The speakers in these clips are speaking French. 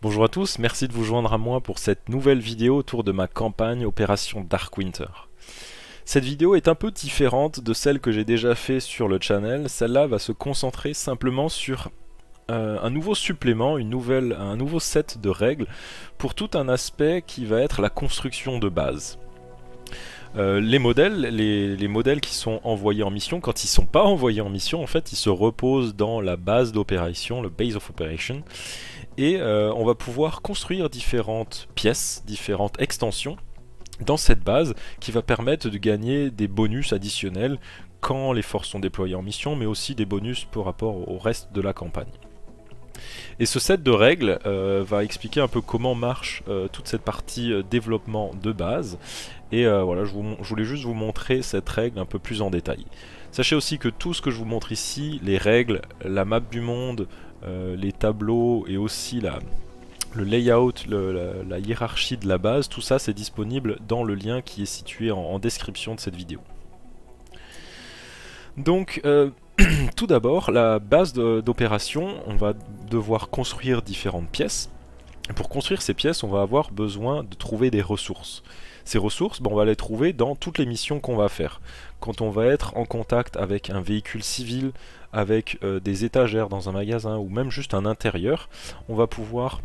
Bonjour à tous, merci de vous joindre à moi pour cette nouvelle vidéo autour de ma campagne Opération Dark Winter. Cette vidéo est un peu différente de celle que j'ai déjà fait sur le channel. Celle-là va se concentrer simplement sur un nouveau supplément, un nouveau set de règles pour tout un aspect qui va être la construction de base. Les modèles qui sont envoyés en mission, quand ils ne sont pas envoyés en mission, en fait, ils se reposent dans la base d'opération, le Base of Operation, et on va pouvoir construire différentes pièces, différentes extensions dans cette base qui va permettre de gagner des bonus additionnels quand les forces sont déployées en mission, mais aussi des bonus par rapport au reste de la campagne. Et ce set de règles va expliquer un peu comment marche toute cette partie développement de base. Et voilà, je voulais juste vous montrer cette règle un peu plus en détail. Sachez aussi que tout ce que je vous montre ici, les règles, la map du monde, les tableaux et aussi le layout, la hiérarchie de la base, tout ça c'est disponible dans le lien qui est situé en description de cette vidéo. Donc tout d'abord, la base d'opération, on va devoir construire différentes pièces. Pour construire ces pièces, on va avoir besoin de trouver des ressources. Ces ressources, on va les trouver dans toutes les missions qu'on va faire. Quand on va être en contact avec un véhicule civil, avec des étagères dans un magasin ou même juste un intérieur, on va pouvoir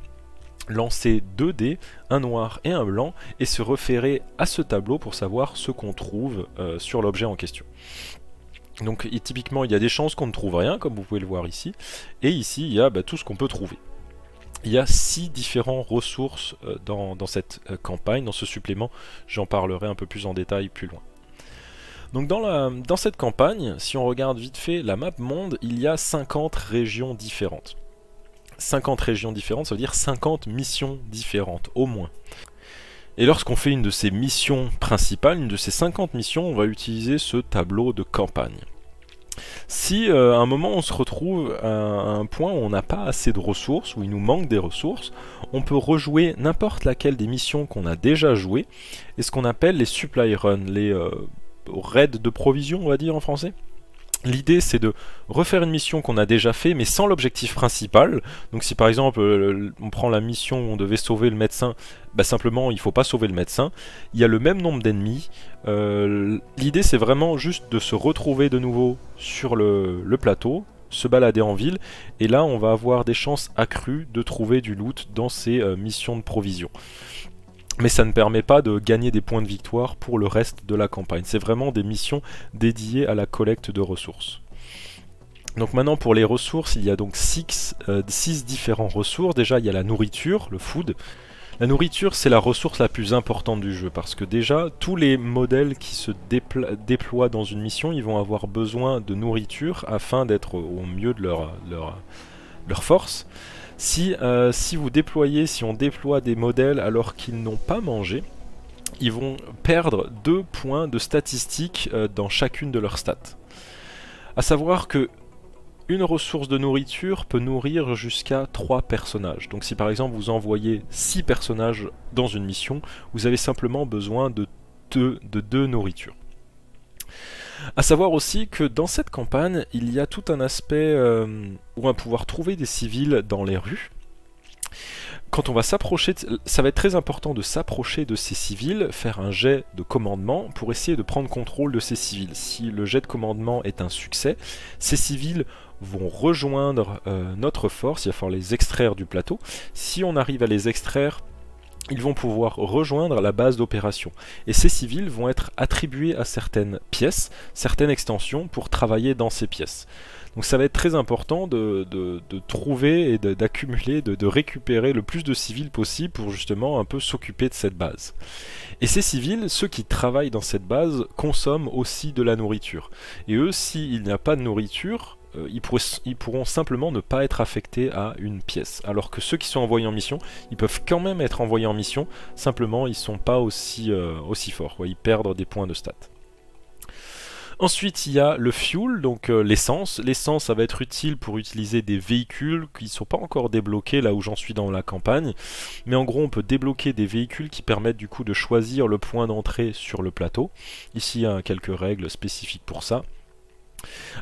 lancer 2 dés, un noir et un blanc, et se référer à ce tableau pour savoir ce qu'on trouve sur l'objet en question. Donc typiquement il y a des chances qu'on ne trouve rien, comme vous pouvez le voir ici, et ici il y a tout ce qu'on peut trouver. Il y a 6 différentes ressources dans cette campagne, dans ce supplément. J'en parlerai un peu plus en détail plus loin. Donc dans cette campagne, si on regarde vite fait la map monde, il y a 50 régions différentes. 50 régions différentes, ça veut dire 50 missions différentes, au moins. Et lorsqu'on fait une de ces missions principales, une de ces 50 missions, on va utiliser ce tableau de campagne. Si à un moment on se retrouve à un point où on n'a pas assez de ressources, où il nous manque des ressources, on peut rejouer n'importe laquelle des missions qu'on a déjà jouées, et ce qu'on appelle les supply runs, les raids de provision, on va dire en français. L'idée c'est de refaire une mission qu'on a déjà fait mais sans l'objectif principal. Donc si par exemple on prend la mission où on devait sauver le médecin, simplement il ne faut pas sauver le médecin. Il y a le même nombre d'ennemis. L'idée c'est vraiment juste de se retrouver de nouveau sur le plateau, se balader en ville, et là on va avoir des chances accrues de trouver du loot dans ces missions de provision. Mais ça ne permet pas de gagner des points de victoire pour le reste de la campagne. C'est vraiment des missions dédiées à la collecte de ressources. Donc maintenant pour les ressources, il y a donc 6 différentes ressources. Déjà il y a la nourriture, le food. La nourriture c'est la ressource la plus importante du jeu parce que déjà tous les modèles qui se déploient dans une mission, ils vont avoir besoin de nourriture afin d'être au mieux de leur force. Si on déploie des modèles alors qu'ils n'ont pas mangé, ils vont perdre 2 points de statistiques dans chacune de leurs stats. A savoir que une ressource de nourriture peut nourrir jusqu'à 3 personnages. Donc si par exemple vous envoyez 6 personnages dans une mission, vous avez simplement besoin de 2 nourritures. A savoir aussi que dans cette campagne, il y a tout un aspect où on va pouvoir trouver des civils dans les rues. Quand on va s'approcher, ça va être très important de s'approcher de ces civils, faire un jet de commandement pour essayer de prendre contrôle de ces civils. Si le jet de commandement est un succès, ces civils vont rejoindre notre force, il va falloir les extraire du plateau. Si on arrive à les extraire, ils vont pouvoir rejoindre la base d'opération. Et ces civils vont être attribués à certaines pièces, certaines extensions pour travailler dans ces pièces. Donc ça va être très important de trouver et d'accumuler, de récupérer le plus de civils possible pour justement un peu s'occuper de cette base. Et ces civils, ceux qui travaillent dans cette base, consomment aussi de la nourriture. Et eux, s'il n'y a pas de nourriture, ils pourront simplement ne pas être affectés à une pièce. Alors que ceux qui sont envoyés en mission, ils peuvent quand même être envoyés en mission, simplement ils ne sont pas aussi forts, ils perdent des points de stats. Ensuite il y a le fuel, donc l'essence. L'essence ça va être utile pour utiliser des véhicules qui ne sont pas encore débloqués là où j'en suis dans la campagne. Mais en gros on peut débloquer des véhicules qui permettent du coup de choisir le point d'entrée sur le plateau. Ici il y a quelques règles spécifiques pour ça.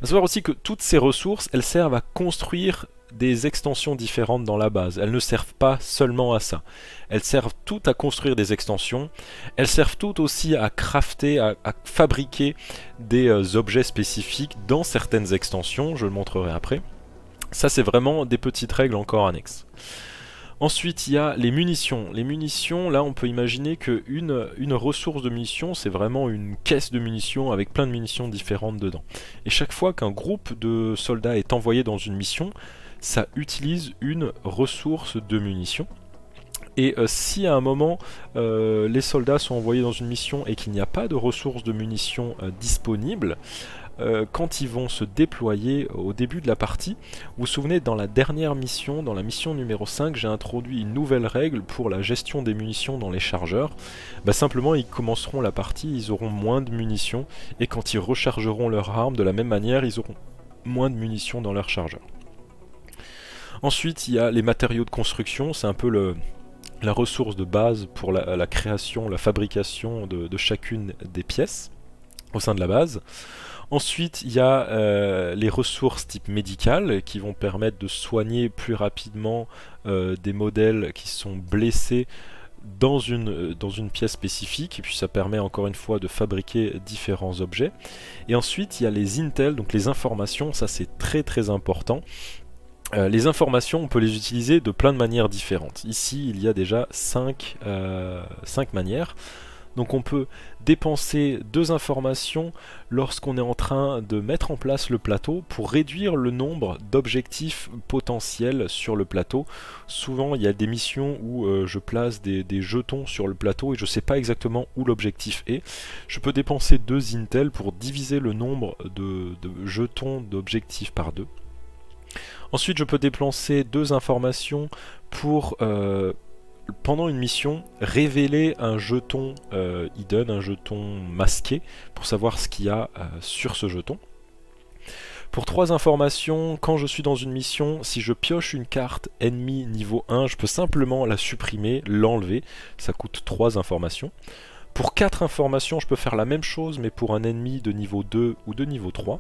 À savoir aussi que toutes ces ressources, elles servent à construire des extensions différentes dans la base. Elles ne servent pas seulement à ça. Elles servent toutes à construire des extensions. Elles servent toutes aussi à crafter, à fabriquer des objets spécifiques dans certaines extensions. Je le montrerai après. Ça, c'est vraiment des petites règles encore annexes. Ensuite, il y a les munitions. Les munitions, là, on peut imaginer qu'une ressource de munitions, c'est vraiment une caisse de munitions avec plein de munitions différentes dedans. Et chaque fois qu'un groupe de soldats est envoyé dans une mission, ça utilise une ressource de munitions. Et si à un moment les soldats sont envoyés dans une mission et qu'il n'y a pas de ressources de munitions disponibles, quand ils vont se déployer au début de la partie, vous vous souvenez, dans la dernière mission, dans la mission numéro 5, j'ai introduit une nouvelle règle pour la gestion des munitions dans les chargeurs. Bah, simplement, ils commenceront la partie, ils auront moins de munitions, et quand ils rechargeront leur arme, de la même manière, ils auront moins de munitions dans leur chargeur. Ensuite, il y a les matériaux de construction, c'est un peu la ressource de base pour la création, la fabrication de chacune des pièces au sein de la base. Ensuite, il y a les ressources type médicales qui vont permettre de soigner plus rapidement des modèles qui sont blessés dans une pièce spécifique, et puis ça permet encore une fois de fabriquer différents objets. Et ensuite, il y a les intels, donc les informations, ça c'est très très important. Les informations, on peut les utiliser de plein de manières différentes. Ici, il y a déjà 5 manières. Donc on peut dépenser 2 informations lorsqu'on est en train de mettre en place le plateau pour réduire le nombre d'objectifs potentiels sur le plateau. Souvent il y a des missions où je place des jetons sur le plateau et je ne sais pas exactement où l'objectif est. Je peux dépenser 2 intels pour diviser le nombre de jetons d'objectifs par 2. Ensuite je peux dépenser 2 informations pour pendant une mission, révéler un jeton hidden, un jeton masqué, pour savoir ce qu'il y a sur ce jeton. Pour 3 informations, quand je suis dans une mission, si je pioche une carte ennemi niveau 1, je peux simplement la supprimer, l'enlever, ça coûte 3 informations. Pour 4 informations, je peux faire la même chose, mais pour un ennemi de niveau 2 ou de niveau 3.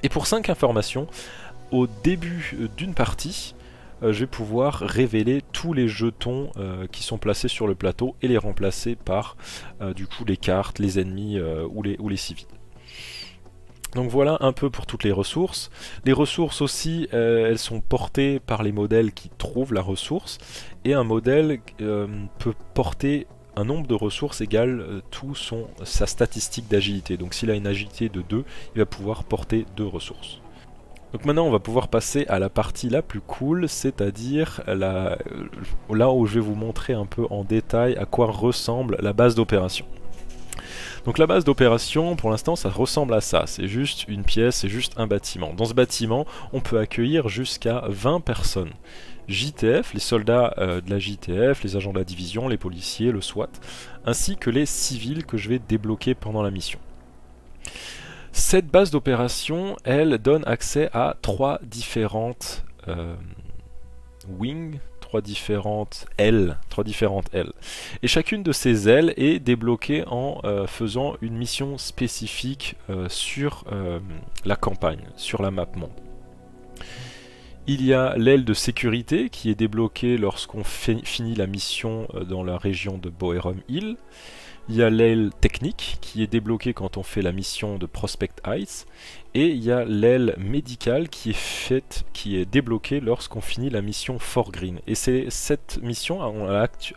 Et pour 5 informations, au début d'une partie, je vais pouvoir révéler tous les jetons qui sont placés sur le plateau et les remplacer par du coup les cartes, les ennemis ou les civils. Donc voilà un peu pour toutes les ressources. Les ressources aussi, elles sont portées par les modèles qui trouvent la ressource, et un modèle peut porter un nombre de ressources égal sa statistique d'agilité. Donc s'il a une agilité de 2, il va pouvoir porter 2 ressources. Donc maintenant on va pouvoir passer à la partie la plus cool, c'est-à-dire là où je vais vous montrer un peu en détail à quoi ressemble la base d'opération. Donc la base d'opération, pour l'instant, ça ressemble à ça. C'est juste une pièce, c'est juste un bâtiment. Dans ce bâtiment, on peut accueillir jusqu'à 20 personnes. JTF, les soldats de la JTF, les agents de la division, les policiers, le SWAT, ainsi que les civils que je vais débloquer pendant la mission. Cette base d'opération, elle donne accès à 3 différentes wings, 3 différentes ailes. Et chacune de ces ailes est débloquée en faisant une mission spécifique sur la campagne, sur la map monde. Il y a l'aile de sécurité qui est débloquée lorsqu'on finit la mission dans la région de Boerum Hill. Il y a l'aile technique qui est débloquée quand on fait la mission de Prospect Heights. Et il y a l'aile médicale qui est débloquée lorsqu'on finit la mission Fort Green. Et c'est cette mission,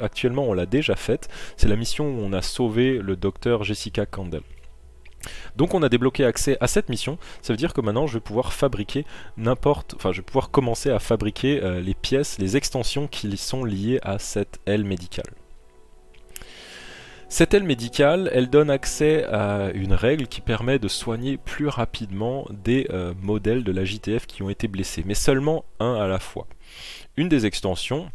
actuellement on l'a déjà faite, c'est la mission où on a sauvé le docteur Jessica Campbell. Donc on a débloqué accès à cette mission, ça veut dire que maintenant je vais pouvoir fabriquer je vais pouvoir commencer à fabriquer les pièces, les extensions qui sont liées à cette aile médicale. Cette aile médicale, elle donne accès à une règle qui permet de soigner plus rapidement des modèles de la JTF qui ont été blessés, mais seulement un à la fois. Une des extensions,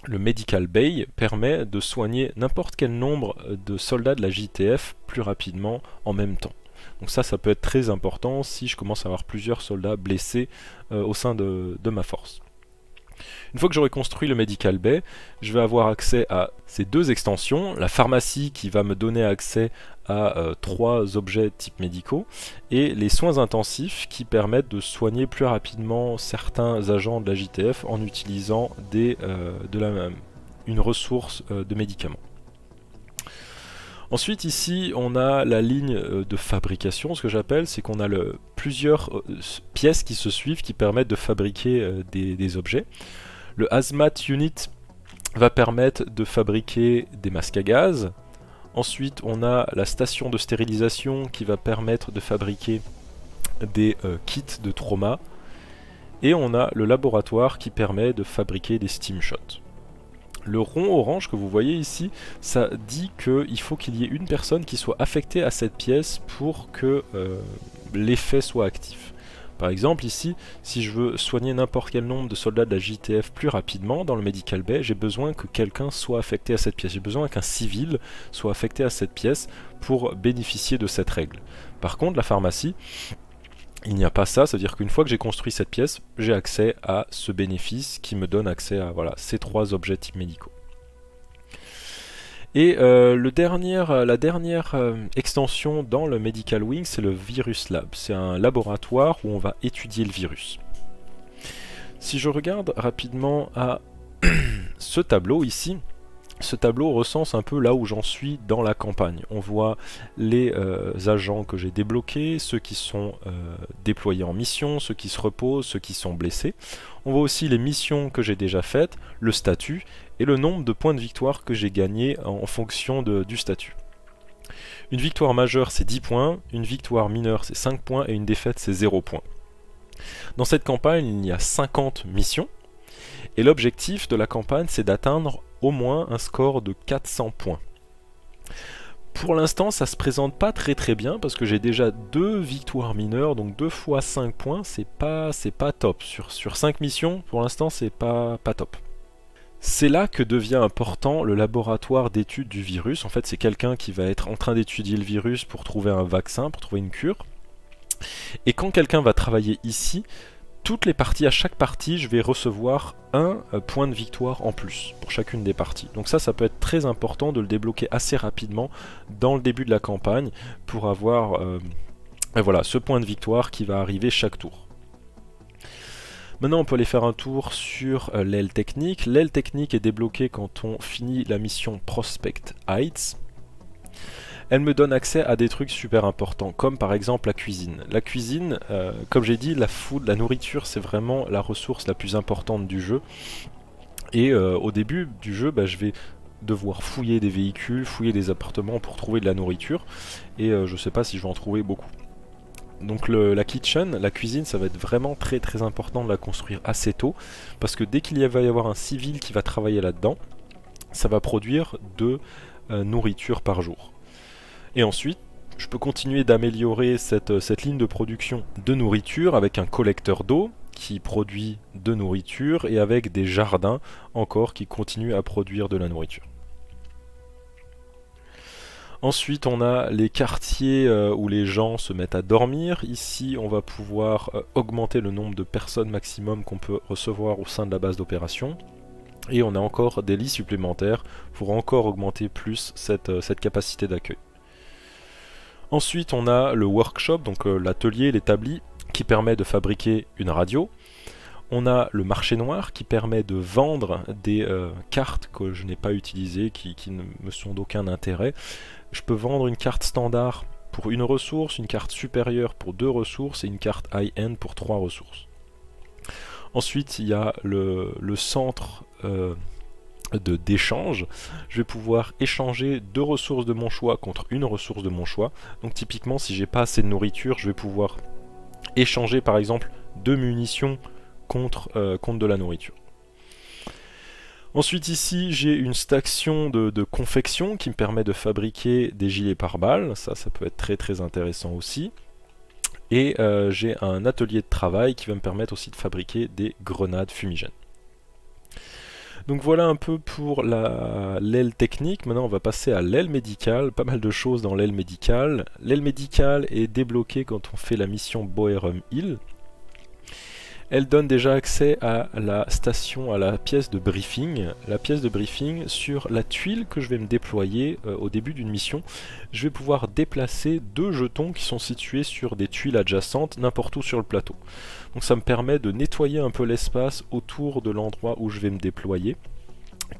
le Medical Bay, permet de soigner n'importe quel nombre de soldats de la JTF plus rapidement en même temps. Donc ça peut être très important si je commence à avoir plusieurs soldats blessés au sein de ma force. Une fois que j'aurai construit le Medical Bay, je vais avoir accès à ces 2 extensions, la pharmacie qui va me donner accès à 3 objets type médicaux, et les soins intensifs qui permettent de soigner plus rapidement certains agents de la JTF en utilisant une ressource de médicaments. Ensuite ici on a la ligne de fabrication, ce que j'appelle, c'est qu'on a plusieurs pièces qui se suivent qui permettent de fabriquer des objets. Le Hazmat Unit va permettre de fabriquer des masques à gaz. Ensuite on a la station de stérilisation qui va permettre de fabriquer des kits de trauma. Et on a le laboratoire qui permet de fabriquer des steam shots. Le rond orange que vous voyez ici, ça dit qu'il faut qu'il y ait une personne qui soit affectée à cette pièce pour que l'effet soit actif. Par exemple ici, si je veux soigner n'importe quel nombre de soldats de la JTF plus rapidement dans le Medical Bay, j'ai besoin que quelqu'un soit affecté à cette pièce. J'ai besoin qu'un civil soit affecté à cette pièce pour bénéficier de cette règle. Par contre, la pharmacie, il n'y a pas ça, ça veut dire qu'une fois que j'ai construit cette pièce, j'ai accès à ce bénéfice qui me donne accès à ces 3 objets types médicaux. Et la dernière extension dans le Medical Wing, c'est le Virus Lab. C'est un laboratoire où on va étudier le virus. Si je regarde rapidement à ce tableau ici, ce tableau recense un peu là où j'en suis dans la campagne. On voit les agents que j'ai débloqués, ceux qui sont déployés en mission, ceux qui se reposent, ceux qui sont blessés. On voit aussi les missions que j'ai déjà faites, le statut et le nombre de points de victoire que j'ai gagnés en fonction du statut. Une victoire majeure c'est 10 points, une victoire mineure c'est 5 points et une défaite c'est 0 points. Dans cette campagne il y a 50 missions et l'objectif de la campagne c'est d'atteindre au moins un score de 400 points. Pour l'instant ça se présente pas très bien parce que j'ai déjà 2 victoires mineures, donc 2 fois 5 points, c'est pas top. Sur 5 missions, pour l'instant c'est pas top. C'est là que devient important le laboratoire d'études du virus. En fait c'est quelqu'un qui va être en train d'étudier le virus pour trouver un vaccin, pour trouver une cure. Et quand quelqu'un va travailler ici, toutes les parties, à chaque partie, je vais recevoir un point de victoire en plus pour chacune des parties. Donc ça peut être très important de le débloquer assez rapidement dans le début de la campagne pour avoir voilà, ce point de victoire qui va arriver chaque tour. Maintenant on peut aller faire un tour sur l'aile technique. L'aile technique est débloquée quand on finit la mission Prospect Heights. Elle me donne accès à des trucs super importants, comme par exemple la cuisine. La cuisine, comme j'ai dit, la nourriture, c'est vraiment la ressource la plus importante du jeu. Et au début du jeu, je vais devoir fouiller des véhicules, fouiller des appartements pour trouver de la nourriture. Et je sais pas si je vais en trouver beaucoup. Donc la kitchen, la cuisine, ça va être vraiment très important de la construire assez tôt. Parce que dès qu'il va y avoir un civil qui va travailler là-dedans, ça va produire de nourriture par jour. Et ensuite, je peux continuer d'améliorer cette ligne de production de nourriture avec un collecteur d'eau qui produit de nourriture et avec des jardins encore qui continuent à produire de la nourriture. Ensuite, on a les quartiers où les gens se mettent à dormir. Ici, on va pouvoir augmenter le nombre de personnes maximum qu'on peut recevoir au sein de la base d'opération. Et on a encore des lits supplémentaires pour encore augmenter plus cette capacité d'accueil. Ensuite on a le workshop, donc l'atelier, l'établi, qui permet de fabriquer une radio. On a le marché noir qui permet de vendre des cartes que je n'ai pas utilisées, qui ne me sont d'aucun intérêt. Je peux vendre une carte standard pour une ressource, une carte supérieure pour 2 ressources et une carte high-end pour 3 ressources. Ensuite il y a le centre d'échange. Je vais pouvoir échanger 2 ressources de mon choix contre une ressource de mon choix. Donc typiquement si j'ai pas assez de nourriture, je vais pouvoir échanger par exemple 2 munitions contre de la nourriture. Ensuite ici j'ai une station de confection qui me permet de fabriquer des gilets pare-balles, ça peut être très intéressant aussi. Et j'ai un atelier de travail qui va me permettre aussi de fabriquer des grenades fumigènes. Donc voilà un peu pour l'aile technique. Maintenant on va passer à l'aile médicale, pas mal de choses dans l'aile médicale. L'aile médicale est débloquée quand on fait la mission Boerum Hill. Elle donne déjà accès à la station, à la pièce de briefing. La pièce de briefing sur la tuile que je vais me déployer au début d'une mission. Je vais pouvoir déplacer 2 jetons qui sont situés sur des tuiles adjacentes n'importe où sur le plateau. Donc ça me permet de nettoyer un peu l'espace autour de l'endroit où je vais me déployer,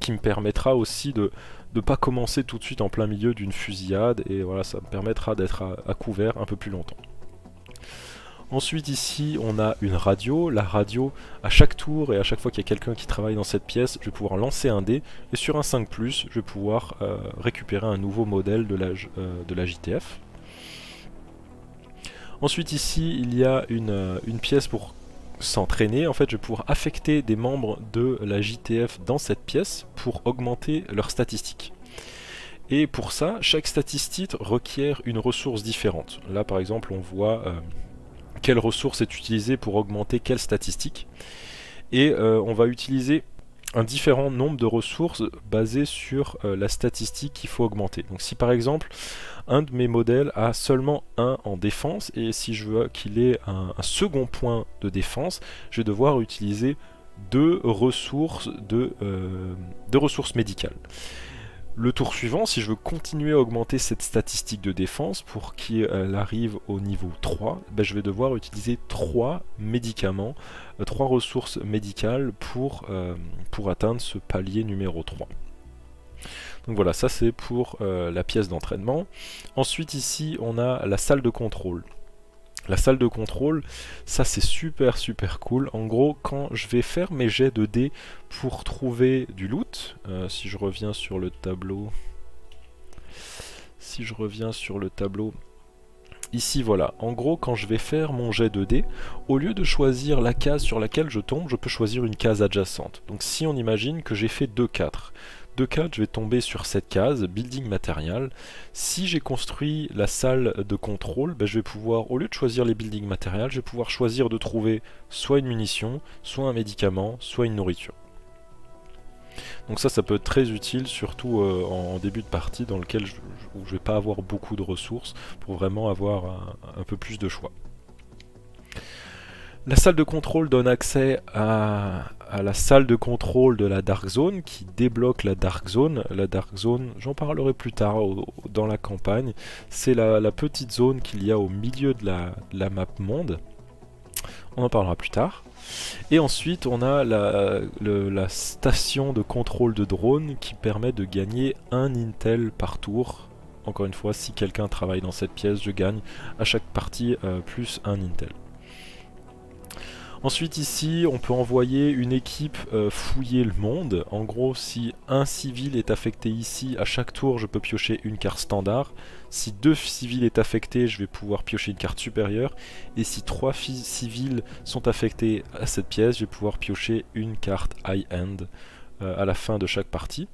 qui me permettra aussi de ne pas commencer tout de suite en plein milieu d'une fusillade, et voilà, ça me permettra d'être à couvert un peu plus longtemps. Ensuite ici on a une radio. La radio, à chaque tour et à chaque fois qu'il y a quelqu'un qui travaille dans cette pièce, je vais pouvoir lancer un dé, et sur un 5+, je vais pouvoir récupérer un nouveau modèle de la JTF. Ensuite ici il y a une pièce pour s'entraîner. En fait je vais pouvoir affecter des membres de la JTF dans cette pièce pour augmenter leurs statistiques. Et pour ça, chaque statistique requiert une ressource différente. Là par exemple on voit quelle ressource est utilisée pour augmenter quelle statistique. Et on va utiliser un différent nombre de ressources basées sur la statistique qu'il faut augmenter. Donc si par exemple un de mes modèles a seulement 1 en défense, et si je veux qu'il ait un second point de défense, je vais devoir utiliser 2 ressources médicales. Le tour suivant, si je veux continuer à augmenter cette statistique de défense pour qu'elle arrive au niveau 3, ben je vais devoir utiliser 3 médicaments, 3 ressources médicales pour atteindre ce palier numéro 3. Donc voilà, ça c'est pour la pièce d'entraînement. Ensuite ici on a la salle de contrôle. La salle de contrôle, ça c'est super cool. En gros, quand je vais faire mes jets de dés pour trouver du loot, si je reviens sur le tableau, ici voilà, en gros quand je vais faire mon jet de dés, au lieu de choisir la case sur laquelle je tombe, je peux choisir une case adjacente. Donc si on imagine que j'ai fait 2-4, je vais tomber sur cette case, Building Material. Si j'ai construit la salle de contrôle, ben je vais pouvoir, au lieu de choisir les Building Material, je vais pouvoir choisir de trouver soit une munition, soit un médicament, soit une nourriture. Donc ça peut être très utile, surtout en début de partie dans lequel où je ne vais pas avoir beaucoup de ressources, pour vraiment avoir un peu plus de choix. La salle de contrôle donne accès à la salle de contrôle de la Dark Zone qui débloque la Dark Zone. La Dark Zone, j'en parlerai plus tard dans la campagne. C'est la petite zone qu'il y a au milieu de la map monde. On en parlera plus tard. Et ensuite on a la station de contrôle de drone qui permet de gagner un Intel par tour. Encore une fois, si quelqu'un travaille dans cette pièce, je gagne à chaque partie plus un Intel. Ensuite ici, on peut envoyer une équipe fouiller le monde. En gros, si un civil est affecté ici, à chaque tour, je peux piocher une carte standard. Si 2 civils est affecté, je vais pouvoir piocher une carte supérieure. Et si 3 civils sont affectés à cette pièce, je vais pouvoir piocher une carte high-end à la fin de chaque partie.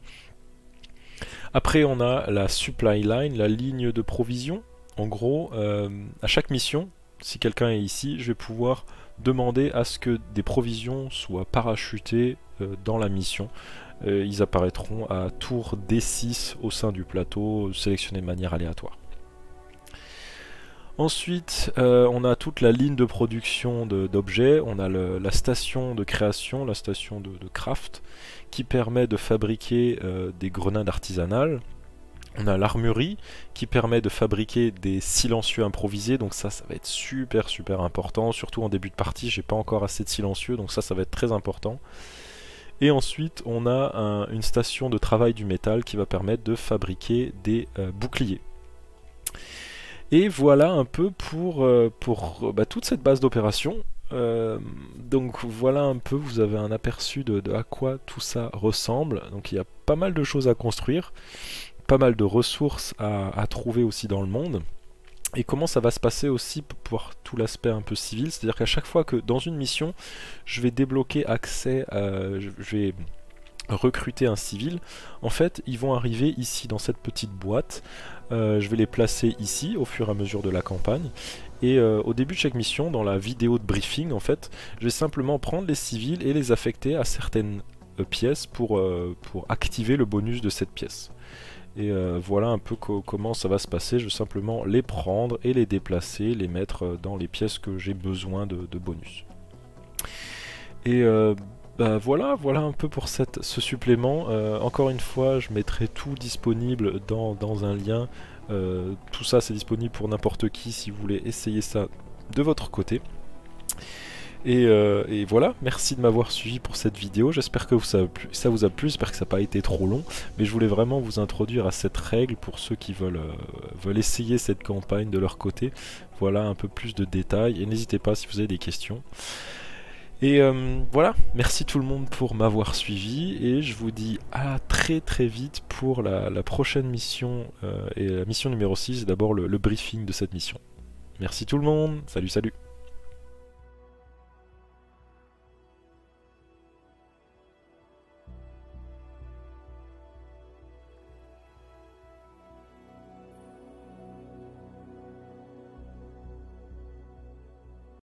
Après, on a la supply line, la ligne de provision. En gros, à chaque mission, si quelqu'un est ici, je vais pouvoir demander à ce que des provisions soient parachutées dans la mission. Ils apparaîtront à tour D6 au sein du plateau, sélectionnés de manière aléatoire. Ensuite, on a toute la ligne de production d'objets. On a la station de création, la station de craft, qui permet de fabriquer des grenades artisanales. On a l'armurerie qui permet de fabriquer des silencieux improvisés, donc ça va être super important, surtout en début de partie, j'ai pas encore assez de silencieux, donc ça va être très important. Et ensuite on a une station de travail du métal qui va permettre de fabriquer des boucliers. Et voilà un peu pour toute cette base d'opération. Donc voilà un peu, vous avez un aperçu de à quoi tout ça ressemble. Donc il y a pas mal de choses à construire, pas mal de ressources à trouver aussi dans le monde. Et comment ça va se passer aussi pour tout l'aspect un peu civil, c'est-à-dire qu'à chaque fois que dans une mission, je vais débloquer accès, je vais recruter un civil, en fait ils vont arriver ici dans cette petite boîte, je vais les placer ici au fur et à mesure de la campagne. Et au début de chaque mission, dans la vidéo de briefing en fait, je vais simplement prendre les civils et les affecter à certaines pièces pour activer le bonus de cette pièce. Et voilà un peu comment ça va se passer. Je vais simplement les prendre et les déplacer, les mettre dans les pièces que j'ai besoin de bonus. Et bah voilà un peu pour ce supplément. Encore une fois, je mettrai tout disponible dans un lien. Tout ça c'est disponible pour n'importe qui si vous voulez essayer ça de votre côté. Et voilà, merci de m'avoir suivi pour cette vidéo, j'espère que ça vous a plu, j'espère que ça n'a pas été trop long, mais je voulais vraiment vous introduire à cette règle pour ceux qui veulent essayer cette campagne de leur côté. Voilà un peu plus de détails, et n'hésitez pas si vous avez des questions. Et voilà, merci tout le monde pour m'avoir suivi, et je vous dis à très vite pour la prochaine mission, et la mission numéro 6, d'abord le briefing de cette mission. Merci tout le monde, salut.